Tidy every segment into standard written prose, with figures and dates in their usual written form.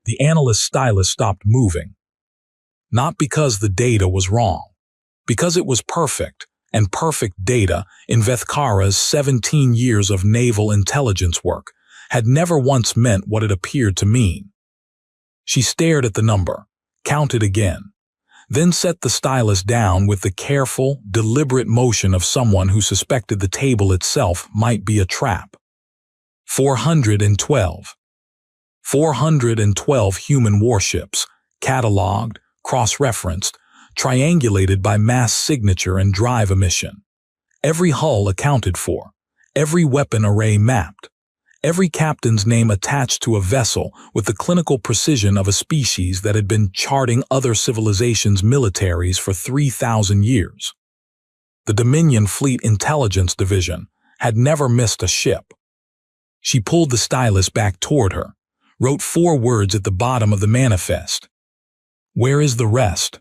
The analyst's stylus stopped moving. Not because the data was wrong, because it was perfect, and perfect data in Vethkara's 17 years of naval intelligence work had never once meant what it appeared to mean. She stared at the number, counted again, then set the stylus down with the careful, deliberate motion of someone who suspected the table itself might be a trap. 412. 412 human warships, catalogued, cross-referenced, triangulated by mass signature and drive emission. Every hull accounted for, every weapon array mapped, every captain's name attached to a vessel with the clinical precision of a species that had been charting other civilizations' militaries for 3,000 years. The Dominion Fleet Intelligence Division had never missed a ship. She pulled the stylus back toward her, wrote 4 words at the bottom of the manifest. Where is the rest?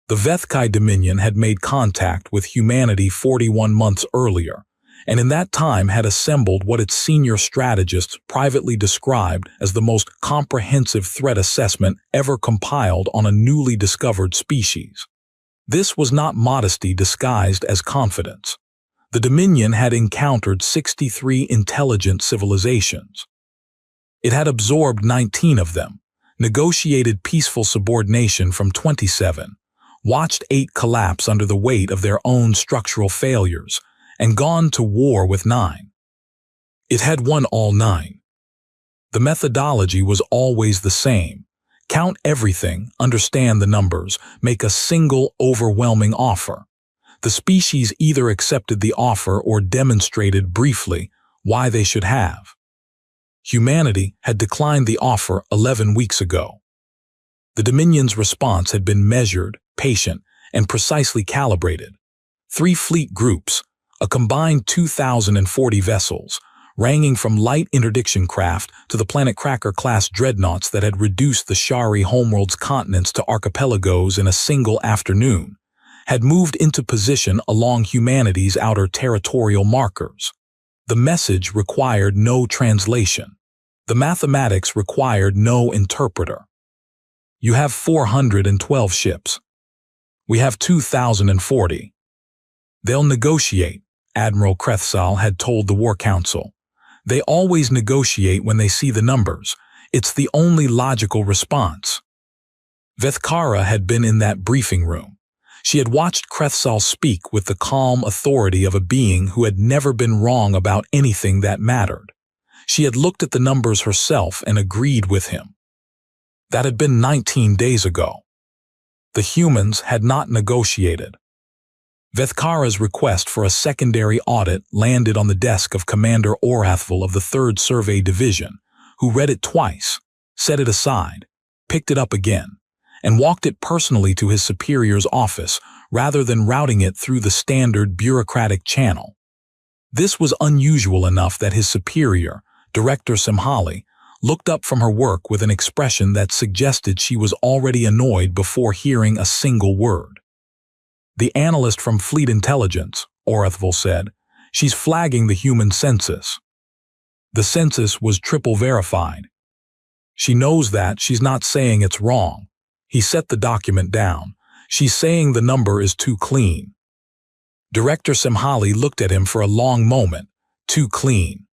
The Vethkai Dominion had made contact with humanity 41 months earlier, and in that time had assembled what its senior strategists privately described as the most comprehensive threat assessment ever compiled on a newly discovered species. This was not modesty disguised as confidence. The Dominion had encountered 63 intelligent civilizations. It had absorbed 19 of them, negotiated peaceful subordination from 27, watched 8 collapse under the weight of their own structural failures, and gone to war with 9. It had won all 9. The methodology was always the same. Count everything, understand the numbers, make a single overwhelming offer. The species either accepted the offer or demonstrated briefly why they should have. Humanity had declined the offer 11 weeks ago. The Dominion's response had been measured, patient, and precisely calibrated. 3 fleet groups, a combined 2,040 vessels, ranging from light interdiction craft to the Planet Cracker-class dreadnoughts that had reduced the Shari homeworld's continents to archipelagos in a single afternoon, had moved into position along humanity's outer territorial markers. The message required no translation. The mathematics required no interpreter. You have 412 ships. We have 2,040. They'll negotiate, Admiral Krethsal had told the War Council. They always negotiate when they see the numbers. It's the only logical response. Vethkara had been in that briefing room. She had watched Krethsal speak with the calm authority of a being who had never been wrong about anything that mattered. She had looked at the numbers herself and agreed with him. That had been 19 days ago. The humans had not negotiated. Vethkara's request for a secondary audit landed on the desk of Commander Orathval of the 3rd Survey Division, who read it twice, set it aside, picked it up again, and walked it personally to his superior's office rather than routing it through the standard bureaucratic channel. This was unusual enough that his superior, Director Simhali, looked up from her work with an expression that suggested she was already annoyed before hearing a single word. The analyst from Fleet Intelligence, Orathval said, she's flagging the human census. The census was triple verified. She knows that, she's not saying it's wrong. He set the document down. She's saying the number is too clean. Director Simhali looked at him for a long moment. Too clean.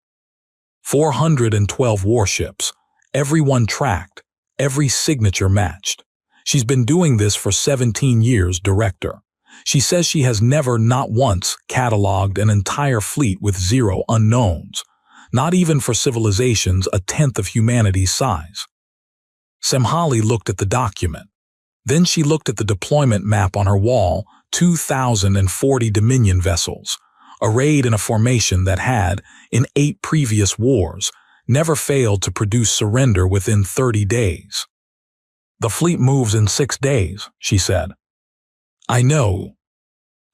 412 warships, everyone tracked, every signature matched. She's been doing this for 17 years, Director. She says she has never, not once, catalogued an entire fleet with 0 unknowns, not even for civilizations a tenth of humanity's size. Simhali looked at the document. Then she looked at the deployment map on her wall, 2,040 Dominion vessels, arrayed in a formation that had, in 8 previous wars, never failed to produce surrender within 30 days. The fleet moves in 6 days, she said. I know.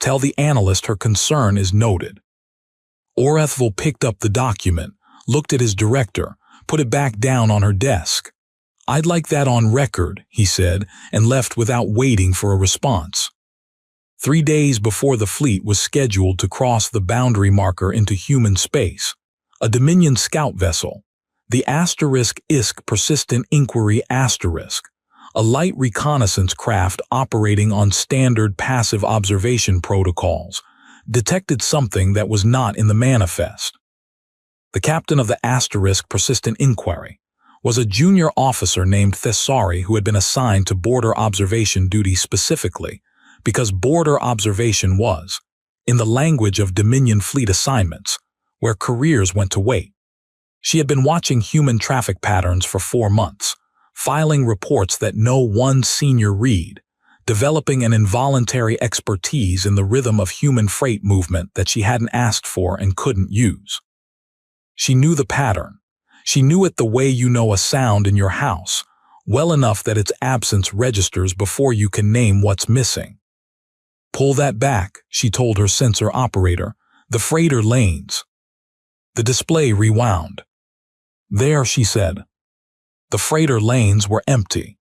Tell the analyst her concern is noted. Orathval picked up the document, looked at his director, put it back down on her desk. I'd like that on record, he said, and left without waiting for a response. 3 days before the fleet was scheduled to cross the boundary marker into human space, a Dominion scout vessel, The *ISK Persistent Inquiry *, a light reconnaissance craft operating on standard passive observation protocols, detected something that was not in the manifest. The captain of the Persistent Inquiry was a junior officer named Thesari who had been assigned to border observation duty specifically because border observation was, in the language of Dominion fleet assignments, where careers went to wait. She had been watching human traffic patterns for 4 months, filing reports that no one senior read, developing an involuntary expertise in the rhythm of human freight movement that she hadn't asked for and couldn't use. She knew the pattern. She knew it the way you know a sound in your house, well enough that its absence registers before you can name what's missing. "Pull that back," she told her sensor operator. "The freighter lanes." The display rewound. "There," she said. The freighter lanes were empty.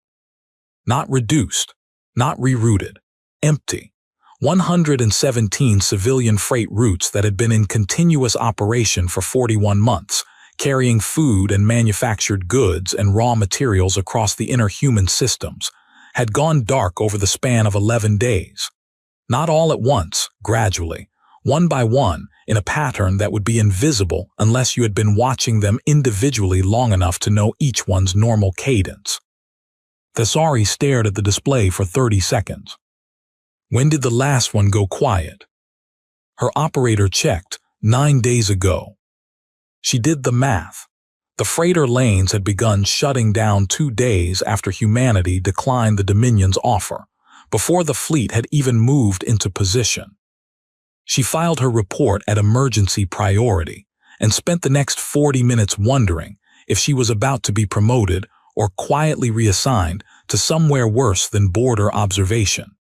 Not reduced, not rerouted, empty. 117 civilian freight routes that had been in continuous operation for 41 months, carrying food and manufactured goods and raw materials across the inner human systems, had gone dark over the span of 11 days. Not all at once, gradually, one by one, in a pattern that would be invisible unless you had been watching them individually long enough to know each one's normal cadence. Thesari stared at the display for 30 seconds. "When did the last one go quiet?" Her operator checked, 9 days ago. She did the math. The freighter lanes had begun shutting down 2 days after humanity declined the Dominion's offer, before the fleet had even moved into position. She filed her report at emergency priority and spent the next 40 minutes wondering if she was about to be promoted or quietly reassigned to somewhere worse than border observation.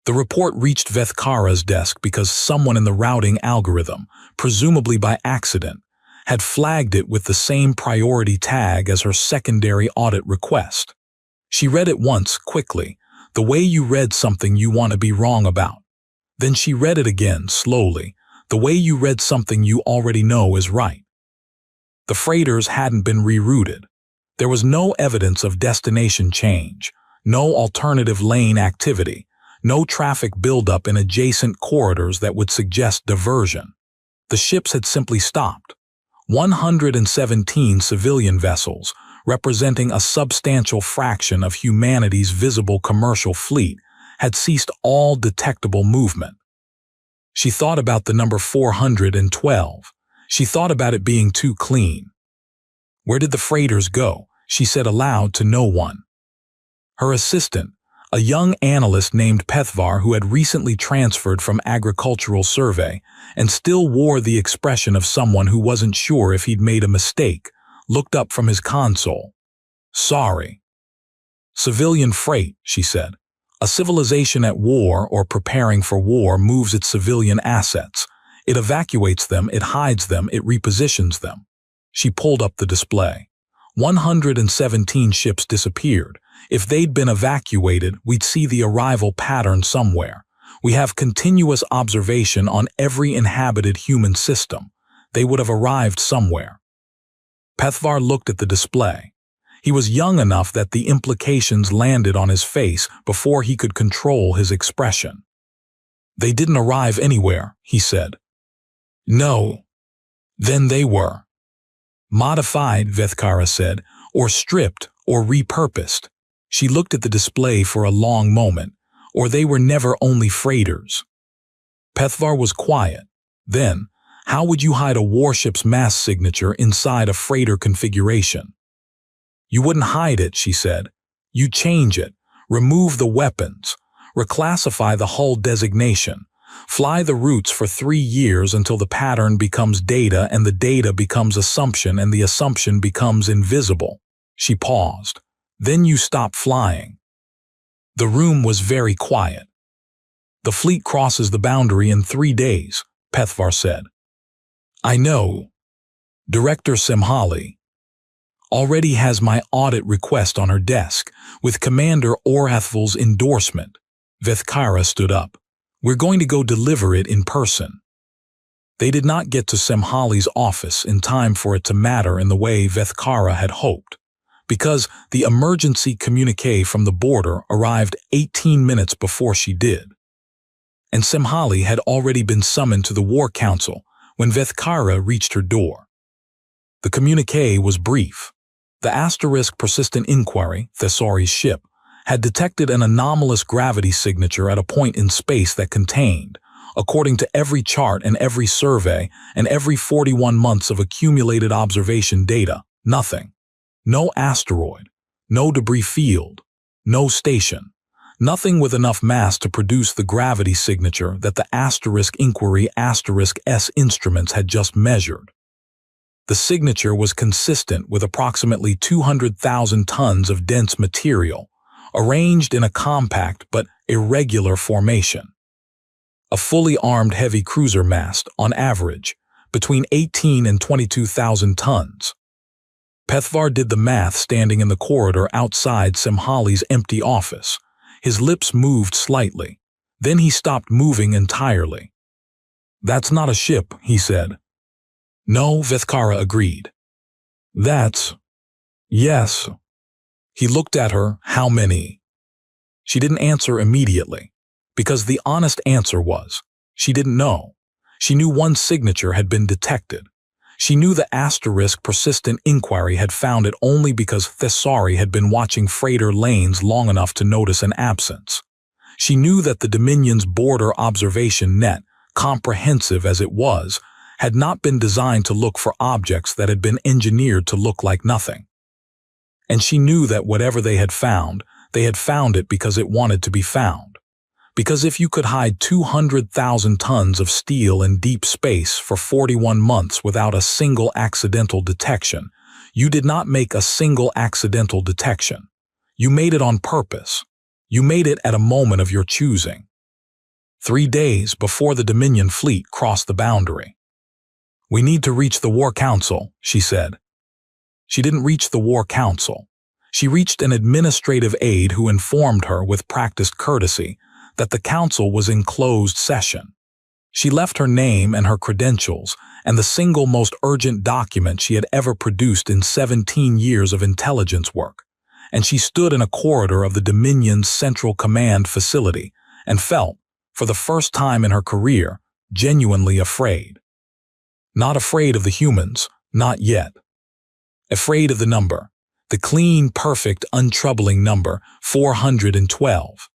The report reached Vethkara's desk because someone in the routing algorithm, presumably by accident, had flagged it with the same priority tag as her secondary audit request. She read it once, quickly, the way you read something you want to be wrong about. Then she read it again, slowly, the way you read something you already know is right. The freighters hadn't been rerouted. There was no evidence of destination change, no alternative lane activity, no traffic buildup in adjacent corridors that would suggest diversion. The ships had simply stopped. 117 civilian vessels, representing a substantial fraction of humanity's visible commercial fleet, had ceased all detectable movement. She thought about the number 412. She thought about it being too clean. "Where did the freighters go?" she said aloud to no one. Her assistant, a young analyst named Pethvar who had recently transferred from agricultural survey and still wore the expression of someone who wasn't sure if he'd made a mistake, looked up from his console. "Sorry." "Civilian freight," she said. "A civilization at war or preparing for war moves its civilian assets. It evacuates them, it hides them, it repositions them." She pulled up the display. 117 ships disappeared. If they'd been evacuated, we'd see the arrival pattern somewhere. We have continuous observation on every inhabited human system. They would have arrived somewhere. Pethvar looked at the display. He was young enough that the implications landed on his face before he could control his expression. "They didn't arrive anywhere," he said. "No. Then they were modified," Vethkara said, "or stripped, or repurposed." She looked at the display for a long moment. "Or they were never only freighters." Pethvar was quiet. Then, how would you hide a warship's mass signature inside a freighter configuration? "You wouldn't hide it," she said. "You change it, remove the weapons, reclassify the hull designation, fly the routes for 3 years until the pattern becomes data and the data becomes assumption and the assumption becomes invisible." She paused. "Then you stop flying." The room was very quiet. "The fleet crosses the boundary in 3 days," Pethvar said. "I know. Director Semhali already has my audit request on her desk, with Commander Orathval's endorsement." Vethkara stood up. "We're going to go deliver it in person." They did not get to Semhali's office in time for it to matter in the way Vethkara had hoped, because the emergency communique from the border arrived 18 minutes before she did. And Semhali had already been summoned to the War Council when Vethkara reached her door. The communique was brief. The * persistent inquiry, Thesari's ship, had detected an anomalous gravity signature at a point in space that contained, according to every chart and every survey and every 41 months of accumulated observation data, nothing. No asteroid, no debris field, no station, nothing with enough mass to produce the gravity signature that the * inquiry *S instruments had just measured. The signature was consistent with approximately 200,000 tons of dense material, arranged in a compact but irregular formation. A fully armed heavy cruiser mast, on average, between 18 and 22,000 tons. Pethvar did the math standing in the corridor outside Semhali's empty office. His lips moved slightly. Then he stopped moving entirely. "That's not a ship," he said. "No," Vethkara agreed. Yes." He looked at her. "How many?" She didn't answer immediately, because the honest answer was, she didn't know. She knew one signature had been detected. She knew the * persistent inquiry had found it only because Thesari had been watching freighter lanes long enough to notice an absence. She knew that the Dominion's border observation net, comprehensive as it was, had not been designed to look for objects that had been engineered to look like nothing. And she knew that whatever they had found it because it wanted to be found. Because if you could hide 200,000 tons of steel in deep space for 41 months without a single accidental detection, you did not make a single accidental detection. You made it on purpose. You made it at a moment of your choosing. 3 days before the Dominion fleet crossed the boundary. "We need to reach the War Council," she said. She didn't reach the War Council. She reached an administrative aide who informed her with practiced courtesy that the council was in closed session. She left her name and her credentials and the single most urgent document she had ever produced in 17 years of intelligence work, and she stood in a corridor of the Dominion's Central Command facility and felt, for the first time in her career, genuinely afraid. Not afraid of the humans, not yet. Afraid of the number, the clean, perfect, untroubling number, 412.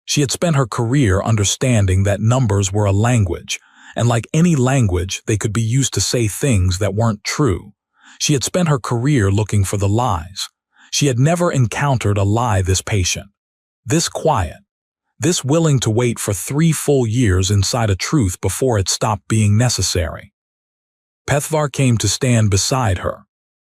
She had spent her career understanding that numbers were a language, and like any language, they could be used to say things that weren't true. She had spent her career looking for the lies. She had never encountered a lie this patient, this quiet, this willing to wait for 3 full years inside a truth before it stopped being necessary. Pethvar came to stand beside her.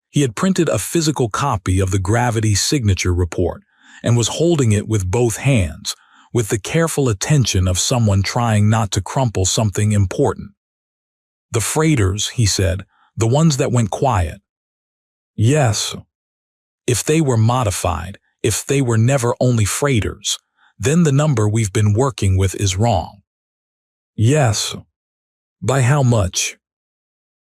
He had printed a physical copy of the gravity signature report and was holding it with both hands, with the careful attention of someone trying not to crumple something important. "The freighters," he said, "the ones that went quiet." "Yes. If they were modified, if they were never only freighters, then the number we've been working with is wrong." "Yes. By how much?"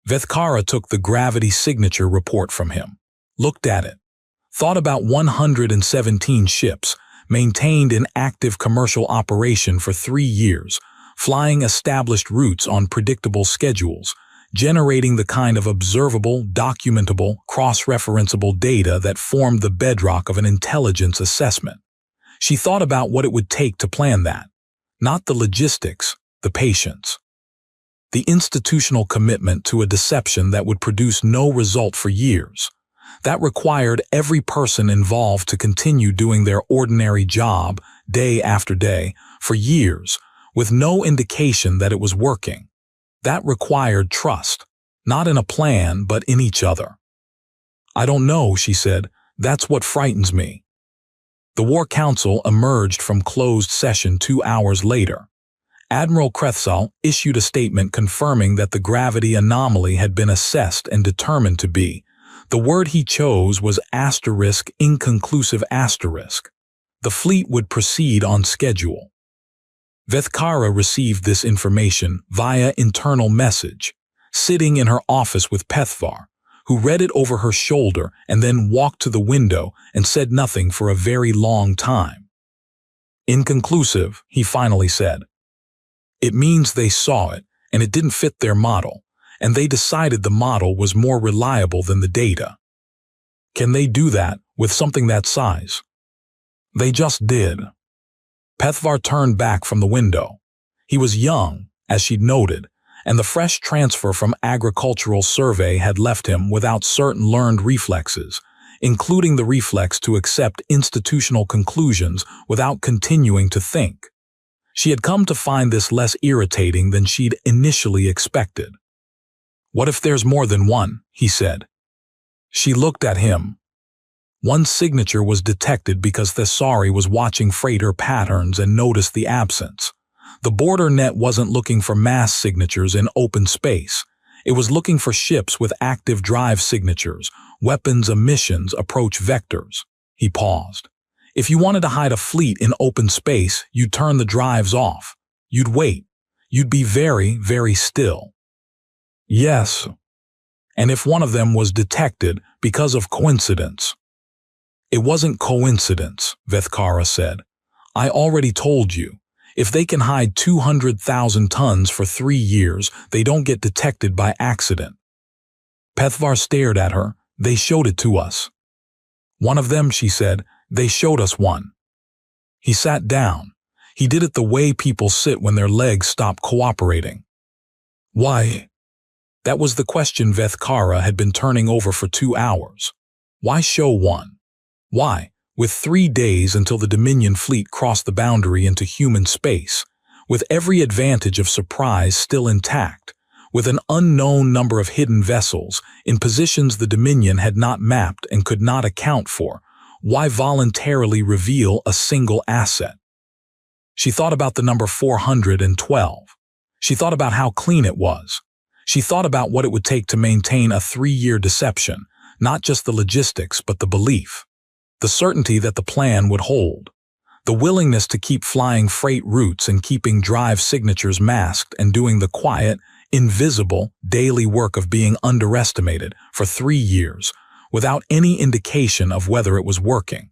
Vethkara took the gravity signature report from him, looked at it, thought about 117 ships, maintained in active commercial operation for 3 years, flying established routes on predictable schedules, generating the kind of observable, documentable, cross-referenceable data that formed the bedrock of an intelligence assessment. She thought about what it would take to plan that, not the logistics, the patience. The institutional commitment to a deception that would produce no result for years. That required every person involved to continue doing their ordinary job, day after day, for years, with no indication that it was working. That required trust, not in a plan, but in each other. "I don't know," she said. "That's what frightens me." The War Council emerged from closed session 2 hours later. Admiral Krethsal issued a statement confirming that the gravity anomaly had been assessed and determined to be. The word he chose was *inconclusive*. The fleet would proceed on schedule. Vethkara received this information via internal message, sitting in her office with Pethvar, who read it over her shoulder and then walked to the window and said nothing for a very long time. Inconclusive, he finally said. It means they saw it, and it didn't fit their model, and they decided the model was more reliable than the data. Can they do that with something that size? They just did. Pethvar turned back from the window. He was young, as she'd noted, and the fresh transfer from agricultural survey had left him without certain learned reflexes, including the reflex to accept institutional conclusions without continuing to think. She had come to find this less irritating than she'd initially expected. "What if there's more than one?" he said. She looked at him. One signature was detected because Thesari was watching freighter patterns and noticed the absence. The border net wasn't looking for mass signatures in open space. It was looking for ships with active drive signatures, weapons emissions, approach vectors. He paused. If you wanted to hide a fleet in open space, you'd turn the drives off. You'd wait. You'd be very, very still. Yes. And if one of them was detected because of coincidence? It wasn't coincidence, Vethkara said. I already told you. If they can hide 200,000 tons for 3 years, they don't get detected by accident. Pethvar stared at her. They showed it to us. One of them, she said, they showed us one. He sat down. He did it the way people sit when their legs stop cooperating. Why? That was the question Vethkara had been turning over for 2 hours. Why show one? Why, with 3 days until the Dominion fleet crossed the boundary into human space, with every advantage of surprise still intact, with an unknown number of hidden vessels in positions the Dominion had not mapped and could not account for, why voluntarily reveal a single asset? She thought about the number 412. She thought about how clean it was. She thought about what it would take to maintain a 3-year deception, not just the logistics but the belief. The certainty that the plan would hold. The willingness to keep flying freight routes and keeping drive signatures masked and doing the quiet, invisible, daily work of being underestimated for 3 years without any indication of whether it was working.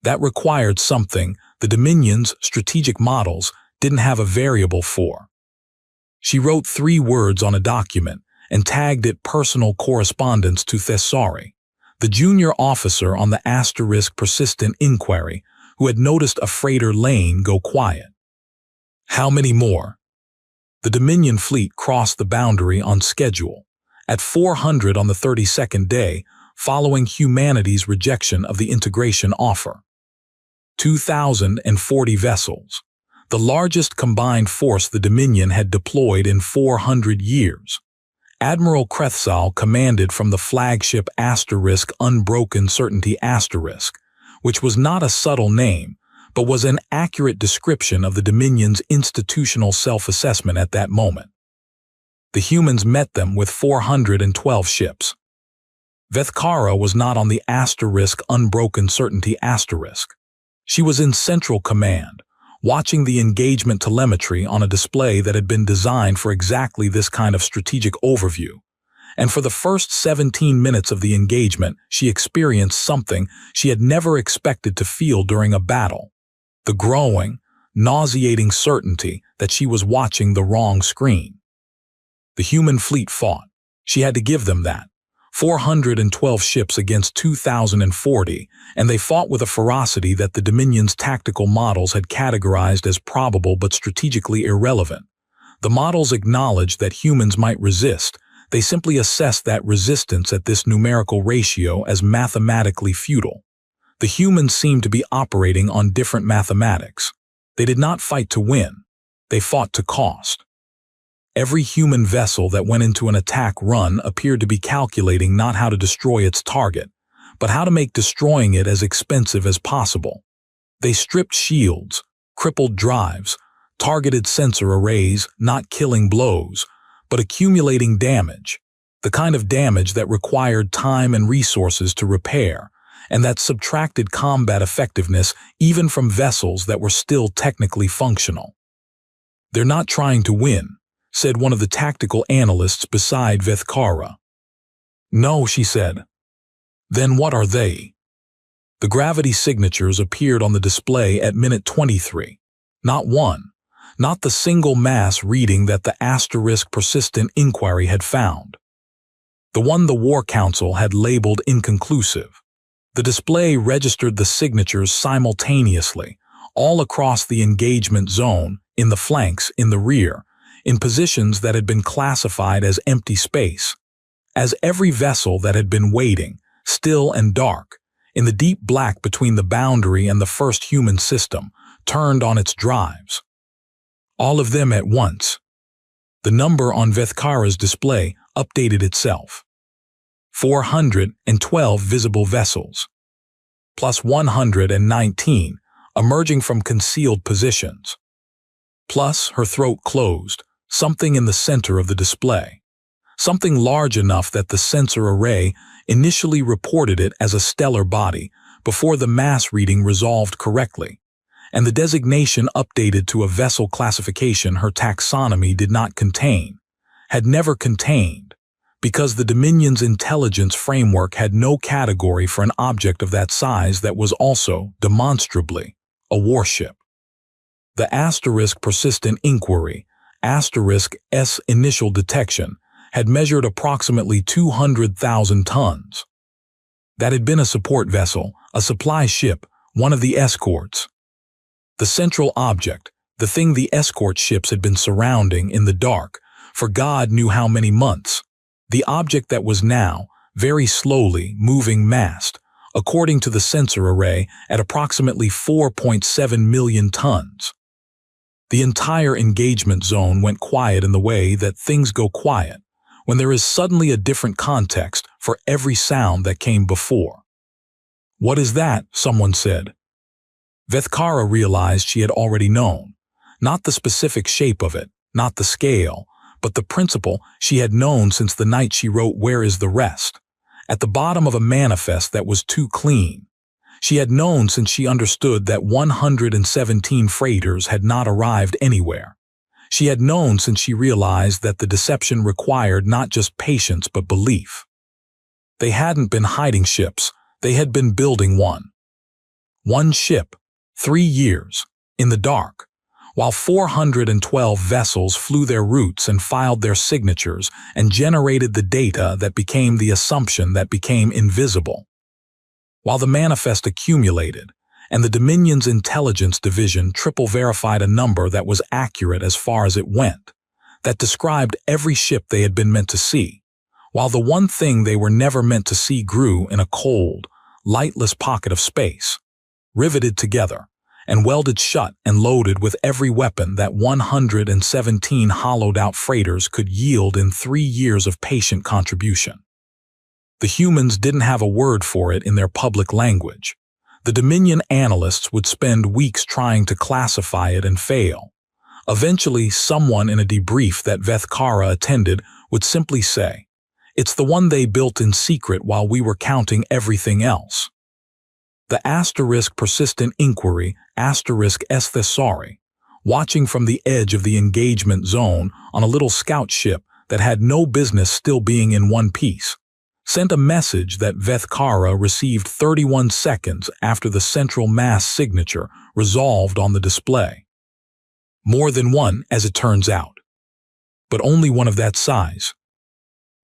That required something the Dominion's strategic models didn't have a variable for. She wrote 3 words on a document and tagged it personal correspondence to Thesari, the junior officer on the * persistent inquiry who had noticed a freighter lane go quiet. How many more? The Dominion fleet crossed the boundary on schedule, at 400 on the 32nd day, following humanity's rejection of the integration offer. 2,040 vessels, the largest combined force the Dominion had deployed in 400 years. Admiral Krethsal commanded from the flagship * Unbroken Certainty *, which was not a subtle name, but was an accurate description of the Dominion's institutional self-assessment at that moment. The humans met them with 412 ships. Vethkara was not on the * Unbroken Certainty *. She was in Central Command, watching the engagement telemetry on a display that had been designed for exactly this kind of strategic overview. And for the first 17 minutes of the engagement, she experienced something she had never expected to feel during a battle. The growing, nauseating certainty that she was watching the wrong screen. The human fleet fought. She had to give them that. 412 ships against 2,040, and they fought with a ferocity that the Dominion's tactical models had categorized as probable but strategically irrelevant. The models acknowledged that humans might resist. They simply assessed that resistance at this numerical ratio as mathematically futile. The humans seemed to be operating on different mathematics. They did not fight to win. They fought to cost. Every human vessel that went into an attack run appeared to be calculating not how to destroy its target, but how to make destroying it as expensive as possible. They stripped shields, crippled drives, targeted sensor arrays, not killing blows, but accumulating damage, the kind of damage that required time and resources to repair, and that subtracted combat effectiveness even from vessels that were still technically functional. "They're not trying to win," said one of the tactical analysts beside Vethkara. "No," she said. "Then what are they?" The gravity signatures appeared on the display at minute 23. Not one. Not the single mass reading that the asterisk persistent inquiry had found. The one the War Council had labeled inconclusive. The display registered the signatures simultaneously, all across the engagement zone, in the flanks, in the rear, in positions that had been classified as empty space, as every vessel that had been waiting, still and dark, in the deep black between the boundary and the first human system, turned on its drives. All of them at once. The number on Vethkara's display updated itself. 412 visible vessels, plus 119 emerging from concealed positions. Plus, her throat closed, something in the center of the display. Something large enough that the sensor array initially reported it as a stellar body before the mass reading resolved correctly, and the designation updated to a vessel classification her taxonomy did not contain, had never contained, because the Dominion's intelligence framework had no category for an object of that size that was also, demonstrably, a warship. The asterisk persistent inquiry, asterisk S initial detection, had measured approximately 200,000 tons. That had been a support vessel, a supply ship, one of the escorts. The central object, the thing the escort ships had been surrounding in the dark for God knew how many months, the object that was now, very slowly, moving mast, according to the sensor array, at approximately 4.7 million tons. The entire engagement zone went quiet in the way that things go quiet when there is suddenly a different context for every sound that came before. "What is that?" someone said. Vethkara realized she had already known, not the specific shape of it, not the scale, but the principle she had known since the night she wrote "Where is the rest?" at the bottom of a manifest that was too clean. She had known since she understood that 117 freighters had not arrived anywhere. She had known since she realized that the deception required not just patience but belief. They hadn't been hiding ships, they had been building one. One ship, 3 years, in the dark, while 412 vessels flew their routes and filed their signatures and generated the data that became the assumption that became invisible. While the manifest accumulated, and the Dominion's intelligence division triple-verified a number that was accurate as far as it went, that described every ship they had been meant to see, while the one thing they were never meant to see grew in a cold, lightless pocket of space, riveted together, and welded shut and loaded with every weapon that 117 hollowed-out freighters could yield in 3 years of patient contribution. The humans didn't have a word for it in their public language. The Dominion analysts would spend weeks trying to classify it and fail. Eventually, someone in a debrief that Vethkara attended would simply say, "It's the one they built in secret while we were counting everything else." The asterisk persistent inquiry, asterisk esthesari, watching from the edge of the engagement zone on a little scout ship that had no business still being in one piece, sent a message that Vethkara received 31 seconds after the central mass signature resolved on the display. More than one, as it turns out, but only one of that size.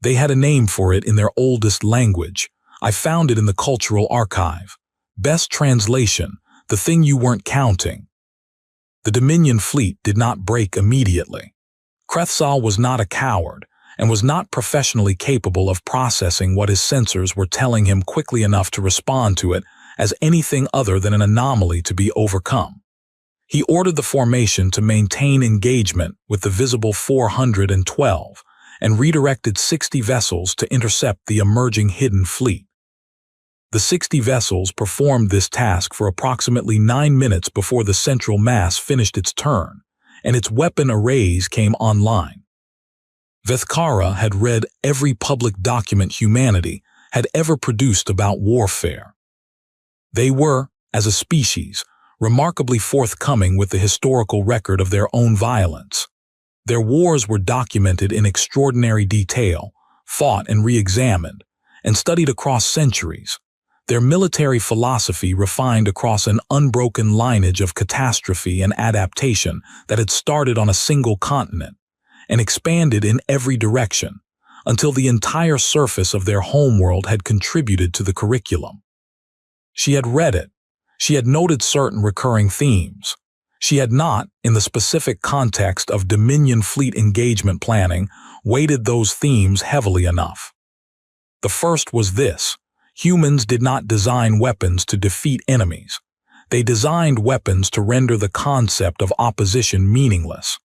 They had a name for it in their oldest language. I found it in the cultural archive. Best translation, the thing you weren't counting. The Dominion fleet did not break immediately. Krethsal was not a coward, and was not professionally capable of processing what his sensors were telling him quickly enough to respond to it as anything other than an anomaly to be overcome. He ordered the formation to maintain engagement with the visible 412 and redirected 60 vessels to intercept the emerging hidden fleet. The 60 vessels performed this task for approximately 9 minutes before the central mass finished its turn, and its weapon arrays came online. Vethkara had read every public document humanity had ever produced about warfare. They were, as a species, remarkably forthcoming with the historical record of their own violence. Their wars were documented in extraordinary detail, fought and re-examined, and studied across centuries. Their military philosophy refined across an unbroken lineage of catastrophe and adaptation that had started on a single continent and expanded in every direction until the entire surface of their homeworld had contributed to the curriculum. She had read it. She had noted certain recurring themes. She had not, in the specific context of Dominion fleet engagement planning, weighted those themes heavily enough. The first was this: humans did not design weapons to defeat enemies. They designed weapons to render the concept of opposition meaningless.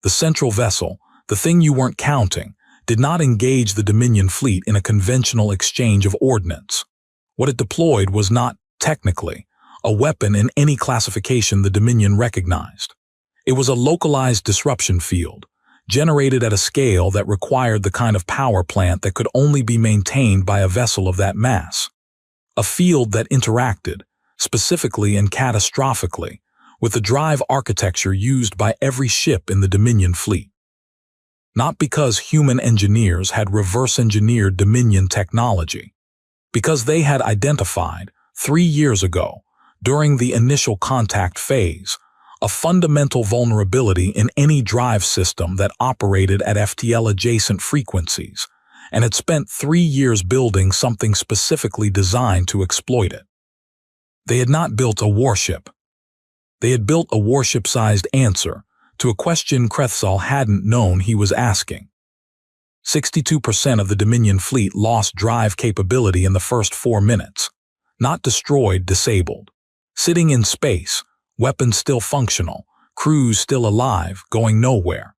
The central vessel, the thing you weren't counting, did not engage the Dominion fleet in a conventional exchange of ordnance. What it deployed was not, technically, a weapon in any classification the Dominion recognized. It was a localized disruption field, generated at a scale that required the kind of power plant that could only be maintained by a vessel of that mass. A field that interacted, specifically and catastrophically, with the drive architecture used by every ship in the Dominion fleet. Not because human engineers had reverse-engineered Dominion technology, because they had identified, 3 years ago, during the initial contact phase, a fundamental vulnerability in any drive system that operated at FTL-adjacent frequencies, and had spent 3 years building something specifically designed to exploit it. They had not built a warship. They had built a warship-sized answer to a question Crethsall hadn't known he was asking. 62% of the Dominion fleet lost drive capability in the first 4 minutes. Not destroyed, disabled. Sitting in space, weapons still functional, crews still alive, going nowhere.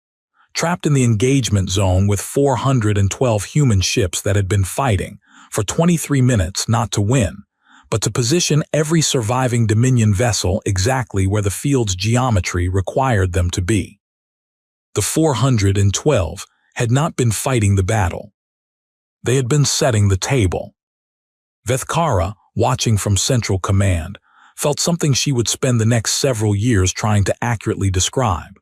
Trapped in the engagement zone with 412 human ships that had been fighting for 23 minutes not to win, but to position every surviving Dominion vessel exactly where the field's geometry required them to be. The 412 had not been fighting the battle. They had been setting the table. Vethkara, watching from Central Command, felt something she would spend the next several years trying to accurately describe.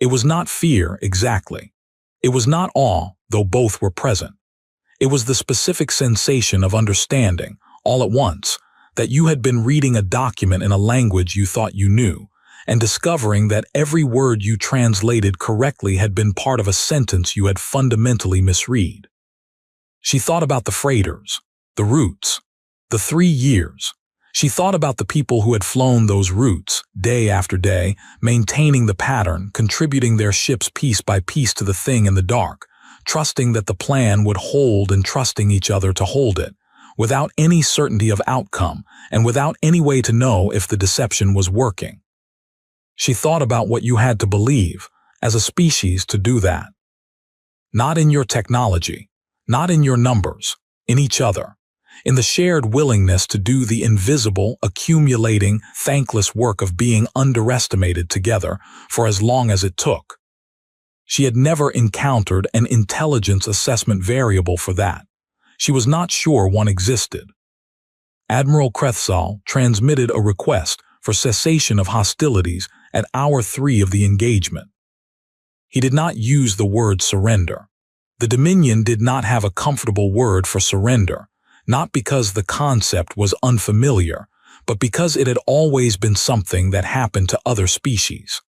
It was not fear, exactly. It was not awe, though both were present. It was the specific sensation of understanding, all at once, that you had been reading a document in a language you thought you knew, and discovering that every word you translated correctly had been part of a sentence you had fundamentally misread. She thought about the freighters, the routes, the 3 years. She thought about the people who had flown those routes, day after day, maintaining the pattern, contributing their ships piece by piece to the thing in the dark, trusting that the plan would hold and trusting each other to hold it, without any certainty of outcome and without any way to know if the deception was working. She thought about what you had to believe, as a species, to do that. Not in your technology, not in your numbers, in each other. In the shared willingness to do the invisible, accumulating, thankless work of being underestimated together for as long as it took. She had never encountered an intelligence assessment variable for that. She was not sure one existed. Admiral Crethsall transmitted a request for cessation of hostilities at hour 3 of the engagement. He did not use the word surrender. The Dominion did not have a comfortable word for surrender, not because the concept was unfamiliar, but because it had always been something that happened to other species.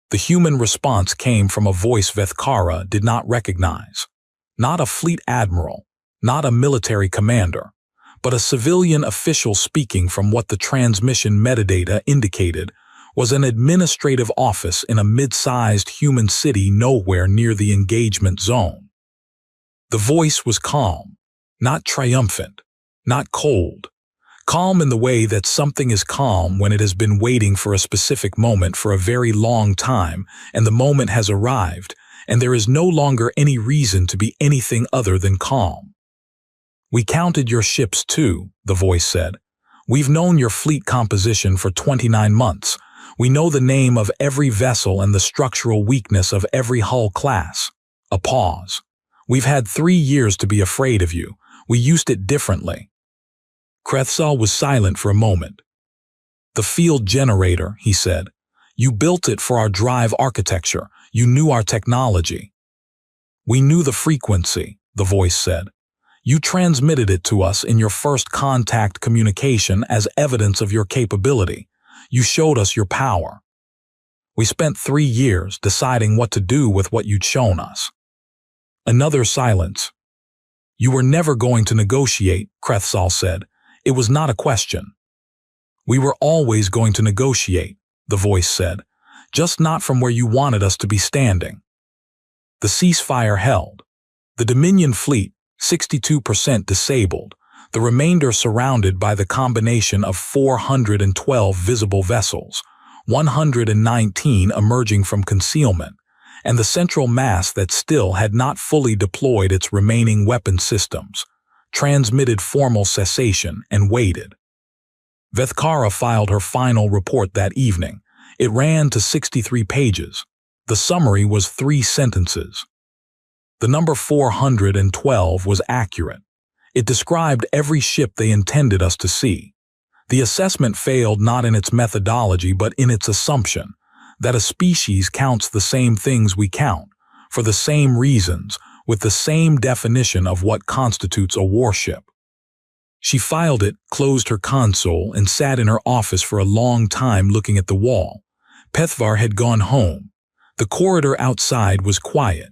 The human response came from a voice Vethkara did not recognize. Not a fleet admiral, not a military commander, but a civilian official speaking from what the transmission metadata indicated was an administrative office in a mid-sized human city nowhere near the engagement zone. The voice was calm. Not triumphant, not cold. Calm in the way that something is calm when it has been waiting for a specific moment for a very long time, and the moment has arrived, and there is no longer any reason to be anything other than calm. "We counted your ships too," the voice said. "We've known your fleet composition for 29 months. We know the name of every vessel and the structural weakness of every hull class." A pause. "We've had 3 years to be afraid of you. We used it differently." Crethsall was silent for a moment. The field generator, he said. You built it for our drive architecture. You knew our technology. We knew the frequency, the voice said. You transmitted it to us in your first contact communication as evidence of your capability. You showed us your power. We spent 3 years deciding what to do with what you'd shown us. Another silence. You were never going to negotiate, Krethsal said. It was not a question. We were always going to negotiate, the voice said, just not from where you wanted us to be standing. The ceasefire held. The Dominion fleet, 62% disabled, the remainder surrounded by the combination of 412 visible vessels, 119 emerging from concealment, and the central mass that still had not fully deployed its remaining weapon systems, transmitted formal cessation and waited. Vethkara filed her final report that evening. It ran to 63 pages. The summary was 3 sentences. The number 412 was accurate. It described every ship they intended us to see. The assessment failed not in its methodology but in its assumption that a species counts the same things we count, for the same reasons, with the same definition of what constitutes a warship. She filed it, closed her console, and sat in her office for a long time looking at the wall. Pethvar had gone home. The corridor outside was quiet.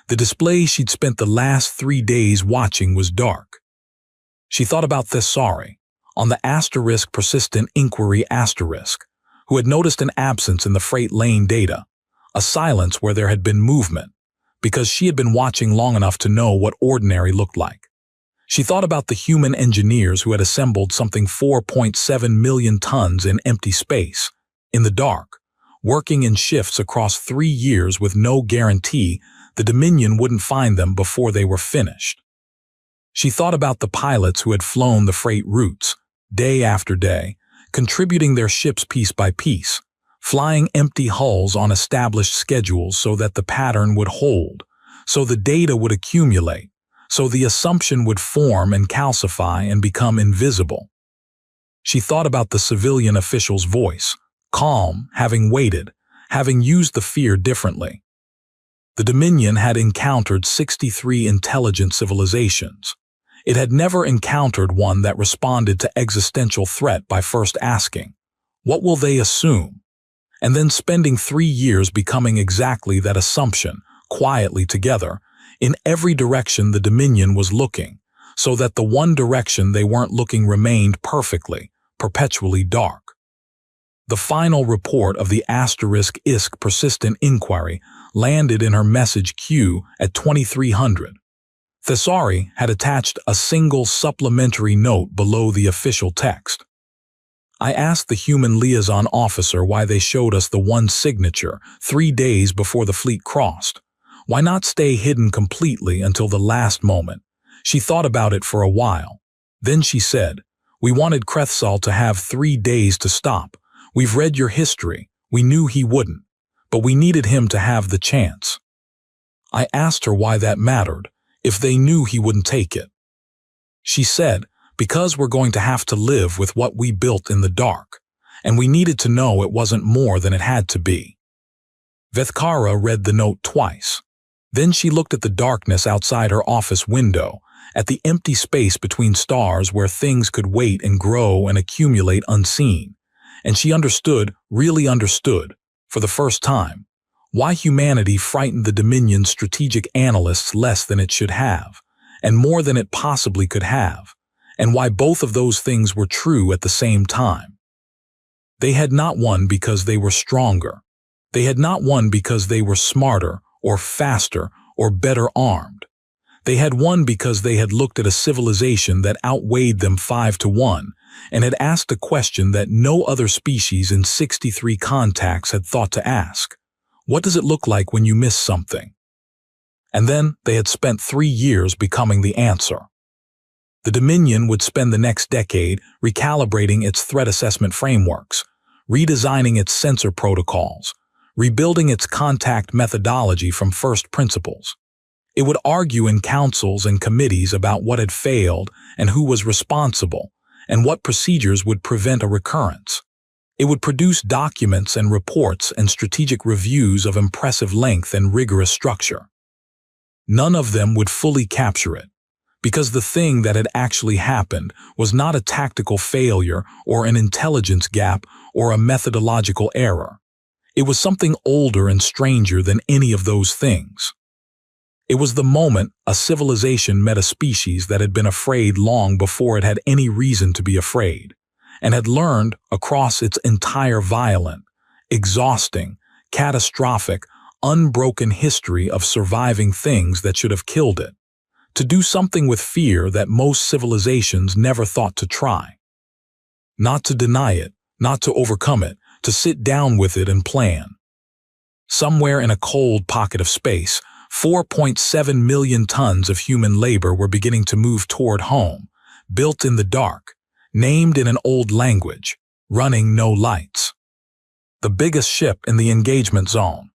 The display she'd spent the last 3 days watching was dark. She thought about Thessari, on the * persistent inquiry *, who had noticed an absence in the freight lane data, a silence where there had been movement, because she had been watching long enough to know what ordinary looked like. She thought about the human engineers who had assembled something 4.7 million tons in empty space, in the dark, working in shifts across 3 years with no guarantee the Dominion wouldn't find them before they were finished. She thought about the pilots who had flown the freight routes, day after day, contributing their ships piece by piece, flying empty hulls on established schedules so that the pattern would hold, so the data would accumulate, so the assumption would form and calcify and become invisible. She thought about the civilian official's voice, calm, having waited, having used the fear differently. The Dominion had encountered 63 intelligent civilizations. It had never encountered one that responded to existential threat by first asking, "What will they assume?" and then spending 3 years becoming exactly that assumption, quietly together, in every direction the Dominion was looking, so that the one direction they weren't looking remained perfectly, perpetually dark. The final report of the *ISK persistent inquiry landed in her message queue at 2300. Thessari had attached a single supplementary note below the official text. I asked the human liaison officer why they showed us the one signature 3 days before the fleet crossed. Why not stay hidden completely until the last moment? She thought about it for a while. Then she said, "We wanted Krethsal to have 3 days to stop. We've read your history. We knew he wouldn't. But we needed him to have the chance." I asked her why that mattered, if they knew he wouldn't take it. She said, "Because we're going to have to live with what we built in the dark, and we needed to know it wasn't more than it had to be." Vethkara read the note twice. Then she looked at the darkness outside her office window, at the empty space between stars where things could wait and grow and accumulate unseen, and she understood, really understood, for the first time, why humanity frightened the Dominion's strategic analysts less than it should have, and more than it possibly could have, and why both of those things were true at the same time. They had not won because they were stronger. They had not won because they were smarter, or faster, or better armed. They had won because they had looked at a civilization that outweighed them 5-1, and had asked a question that no other species in 63 contacts had thought to ask. What does it look like when you miss something? And then they had spent 3 years becoming the answer. The Dominion would spend the next decade recalibrating its threat assessment frameworks, redesigning its sensor protocols, rebuilding its contact methodology from first principles. It would argue in councils and committees about what had failed and who was responsible, and what procedures would prevent a recurrence. It would produce documents and reports and strategic reviews of impressive length and rigorous structure. None of them would fully capture it, because the thing that had actually happened was not a tactical failure or an intelligence gap or a methodological error. It was something older and stranger than any of those things. It was the moment a civilization met a species that had been afraid long before it had any reason to be afraid, and had learned across its entire violent, exhausting, catastrophic, unbroken history of surviving things that should have killed it, to do something with fear that most civilizations never thought to try. Not to deny it, not to overcome it, to sit down with it and plan. Somewhere in a cold pocket of space, 4.7 million tons of human labor were beginning to move toward home, built in the dark, named in an old language, running no lights. The biggest ship in the engagement zone,